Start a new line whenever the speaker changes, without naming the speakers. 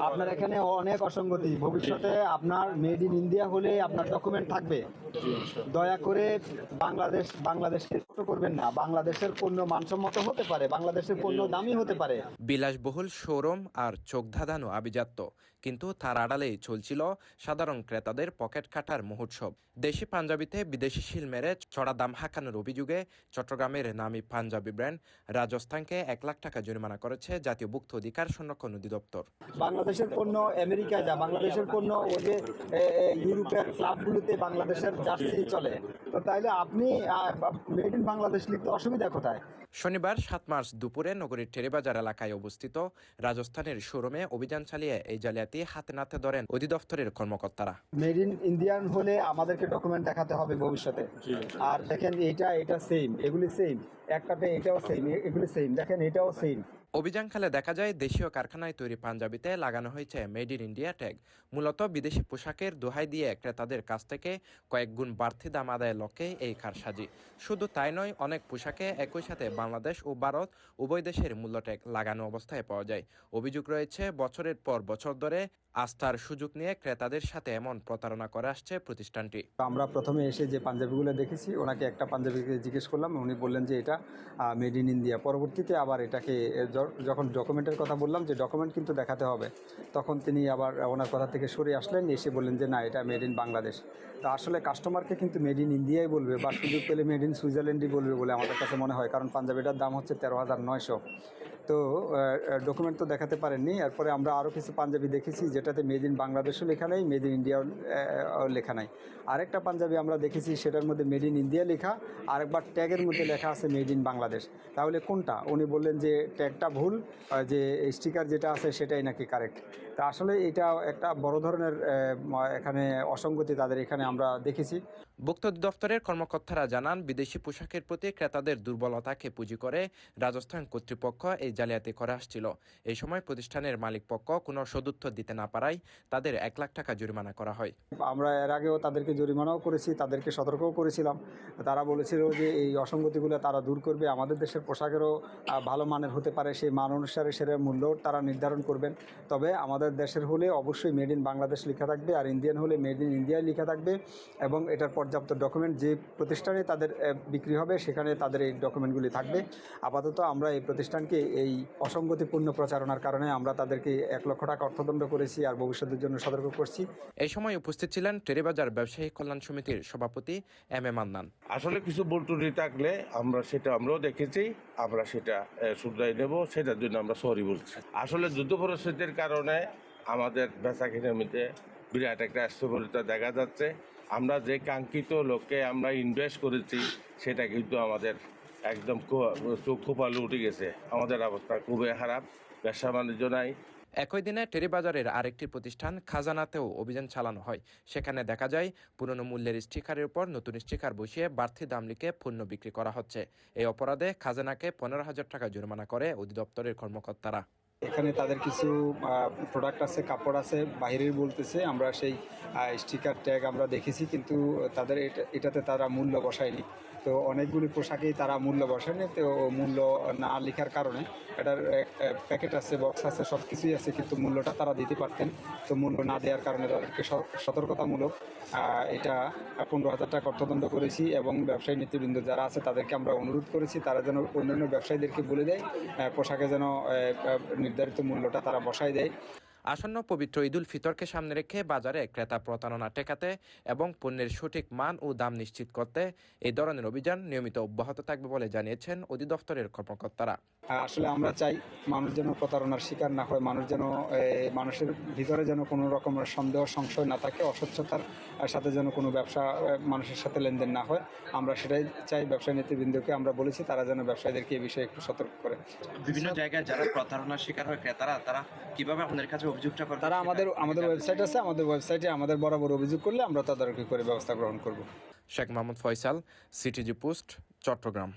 আপনার এখানে অনেক অসঙ্গতি, ভবিষ্যতে আপনার মেড ইন ইন্ডিয়া হলে আপনার ডকুমেন্ট থাকবে। দয়া করে বাংলাদেশকে ছোট করবেন না। বাংলাদেশের পণ্য মানসম্মত হতে পারে, বাংলাদেশের পণ্য দামি হতে পারে।
বিলাসবহুল শোরুম আর চোখ ধাঁধানো আভিজাত্য, কিন্তু তার আড়ালেই চলছিল সাধারণ ক্রেতাদের পকেট কাটার মহোৎসব। দেশি পাঞ্জাবিতে বিদেশি শিল মেরে চড়া দাম হাঁকানোর অভিযোগে চট্টগ্রামের নামী পাঞ্জাবি ব্র্যান্ড রাজস্থানকে 1 লাখ টাকা জরিমানা করেছে জাতীয় ভোক্তা অধিকার সংরক্ষণ অধিদপ্তর।
বাংলাদেশের পণ্য আমেরিকা যা, বাংলাদেশের পণ্য ওই যে ইউরোপের ক্লাবগুলোতে বাংলাদেশের জার্সি চলে, তো তাইলে আপনি মেড ইন বাংলাদেশ লিখতে অসুবিধা কোথায়?
শনিবার 7 মার্চ দুপুরে নগরীর টেরিবাজার এলাকায় অবস্থিত রাজস্থানের শোরুমে অভিযান চালিয়ে এই জালিয়াতি হাতে নাতে ধরেন অধিদপ্তরের কর্মকর্তারা।
মেড ইন ইন্ডিয়ান হলে আমাদেরকে ডকুমেন্ট দেখাতে হবে ভবিষ্যতে। আর দেখেন এটা সেম, এগুলি সেম, একটাতে এটাও সেম, এগুলি সেম, দেখেন এটাও সেম।
অভিযানকালে দেখা যায় দেশীয় কারখানায় তৈরি পাঞ্জাবিতে লাগানো হয়েছে মেড ইন ইন্ডিয়া ট্যাগ। মূলত বিদেশি পোশাকের দোহাই দিয়ে ক্রেতাদের কাছ থেকে কয়েক গুণ বাড়তি দাম আদায়ের লক্ষ্যে এই কারসাজি। শুধু তাই নয়, অনেক পোশাকে একই সাথে বাংলাদেশ ও ভারত উভয় দেশের মূল্য ট্যাগ লাগানো অবস্থায় পাওয়া যায়। অভিযোগ রয়েছে বছরের পর বছর ধরে আস্থার সুযোগ নিয়ে ক্রেতাদের সাথে এমন প্রতারণা করে আসছে প্রতিষ্ঠানটি।
আমরা প্রথমে এসে যে পাঞ্জাবিগুলো দেখেছি, ওনাকে একটা পাঞ্জাবিকে জিজ্ঞেস করলাম, উনি বললেন যে এটা মেড ইন ইন্ডিয়া। পরবর্তীতে আবার এটাকে যখন ডকুমেন্টের কথা বললাম যে ডকুমেন্ট কিন্তু দেখাতে হবে, তখন তিনি আবার ওনার কথা থেকে সরে আসলেন, এসে বললেন যে না, এটা মেড ইন বাংলাদেশ। তা আসলে কাস্টমারকে কিন্তু মেড ইন ইন্ডিয়াই বলবে, বা সুযোগ পেলে মেড ইন সুইজারল্যান্ডই বলবে বলে আমাদের কাছে মনে হয়, কারণ পাঞ্জাবিটার দাম হচ্ছে 13,900। তো ডকুমেন্ট তো দেখাতে পারেননি। এরপরে আমরা আরও কিছু পাঞ্জাবি দেখেছি যেটাতে মেড ইন বাংলাদেশও লেখা নেই, মেড ইন ইন্ডিয়াও লেখা নাই। আরেকটা পাঞ্জাবি আমরা দেখেছি সেটার মধ্যে মেড ইন ইন্ডিয়া লেখা, আরেকবার ট্যাগের মধ্যে লেখা আছে মেড ইন বাংলাদেশ। তাহলে কোনটা? উনি বললেন যে ট্যাগটা ভুল, যে স্টিকার যেটা আছে সেটাই নাকি কারেক্ট। তা আসলে এটা একটা বড় ধরনের এখানে অসঙ্গতি তাদের এখানে আমরা দেখেছি।
ভোক্তা অধিদপ্তরের কর্মকর্তারা জানান, বিদেশি পোশাকের প্রতি ক্রেতাদের দুর্বলতাকে পুঁজি করে রাজস্থান কর্তৃপক্ষ এই জালিয়াতি করে আসছিল। এই সময় প্রতিষ্ঠানের মালিকপক্ষ কোনো সদুত্তর দিতে না পারায় তাদের 1 লাখ টাকা জরিমানা করা হয়।
আমরা এর আগেও তাদেরকে জরিমানাও করেছি, তাদেরকে সতর্কও করেছিলাম। তারা বলেছিল যে এই অসঙ্গতিগুলো তারা দূর করবে, আমাদের দেশের পোশাকেরও ভালো মানের হতে পারে, সেই মান অনুসারে সেটা মূল্য তারা নির্ধারণ করবেন। তবে আমাদের দেশের হলে অবশ্যই মেড ইন বাংলাদেশ লেখা থাকবে, আর ইন্ডিয়ান হলে মেড ইন ইন্ডিয়া লেখা থাকবে, এবং এটার পর্যাপ্ত ডকুমেন্ট যে প্রতিষ্ঠানে তাদের বিক্রি হবে সেখানে তাদের এই ডকুমেন্টগুলি থাকবে। আপাতত আমরা এই প্রতিষ্ঠানকে এই অসঙ্গতিপূর্ণ প্রচারণার কারণে আমরা তাদেরকে 1 লক্ষ টাকা অর্থদণ্ড করেছি, আর ভবিষ্যতের জন্য সতর্ক করছি।
এই সময় উপস্থিত ছিলেন টেরিবাজার ব্যবসায়ী কল্যাণ সমিতির সভাপতি M.A. মান্নান।
আসলে কিছু ভুল ত্রুটি থাকলে আমরাও দেখেছি, আমরা সেটা শুধরাই নেব, সেটার জন্য আমরা সরি বলছি। আসলে যুদ্ধ পরিস্থিতির কারণে আমাদের বেচা কেনার মধ্যে বিরাট একটা অস্থিরতা দেখা যাচ্ছে। আমরা যে কাঙ্ক্ষিত লক্ষ্যে আমরা ইনভেস্ট করেছি সেটা কিন্তু আমাদের একদম চোখ খোপালে উঠে গেছে। আমাদের অবস্থা খুবই খারাপ, ব্যবসা বাণিজ্য নাই।
একই দিনে টেরিবাজারের আরেকটি প্রতিষ্ঠান খাজানাতেও অভিযান চালানো হয়। সেখানে দেখা যায় পুরনো মূল্যের স্টিকারের উপর নতুন স্টিকার বসিয়ে বাড়তি দাম লিখে পণ্য বিক্রি করা হচ্ছে। এই অপরাধে খাজানাকে 15,000 টাকা জরিমানা করে অধিদপ্তরের কর্মকর্তারা।
এখানে তাদের কিছু প্রোডাক্ট আছে, কাপড় আছে, বাইরের বলতেছে, আমরা সেই স্টিকার ট্যাগ আমরা দেখেছি, কিন্তু তাদের এটাতে তারা মূল্য বসায়নি। তো অনেকগুলি পোশাকেই তারা মূল্য বসায়নি, তো মূল্য না লেখার কারণে এটার প্যাকেট আছে, বক্স আছে, সব কিছুই আছে, কিন্তু মূল্যটা তারা দিতে পারতেন। তো মূল্য না দেওয়ার কারণে তাদেরকে সতর্কতামূলক এটা 15,000 টাকা অর্থদণ্ড করেছি, এবং ব্যবসায়ী নেতৃবৃন্দ যারা আছে তাদেরকে আমরা অনুরোধ করেছি তারা যেন অন্যান্য ব্যবসায়ীদেরকে বলে দেয় পোশাকে যেন নির্ধারিত মূল্যটা তারা বসায় দেয়।
আসন্ন পবিত্র ঈদুল ফিতরকে সামনে রেখে বাজারে ক্রেতা প্রতারণা ঠেকাতে এবং পণ্যের সঠিক মান ও দাম নিশ্চিত করতে এই ধরনের অভিযান নিয়মিত অব্যাহত থাকবে বলে জানিয়েছেন অধিদপ্তরের কর্মকর্তারা।
আসলে আমরা চাই মানুষ যেন প্রতারণার শিকার না হয়, মানুষের ভিতরে যেন কোনো রকমের সন্দেহ সংশয় না থাকে, অস্বচ্ছতার সাথে যেন কোনো ব্যবসা মানুষের সাথে লেনদেন না হয়। আমরা সেটাই চাই। ব্যবসায়ী নেতৃবৃন্দকে আমরা বলেছি তারা যেন ব্যবসায়ীদেরকে এই বিষয়ে একটু সতর্ক করে।
বিভিন্ন জায়গায় যারা প্রতারণার শিকার হয় ক্রেতারা, তারা কিভাবে আপনাদের কাছে অভিযোগটা করে?
তারা আমাদের ওয়েবসাইট আছে, আমাদের ওয়েবসাইটে আমাদের বরাবর অভিযোগ করলে আমরা তদারকি করে ব্যবস্থা গ্রহণ করব।
Sheikh Mohammad Faisal, CTG post, Chittagong.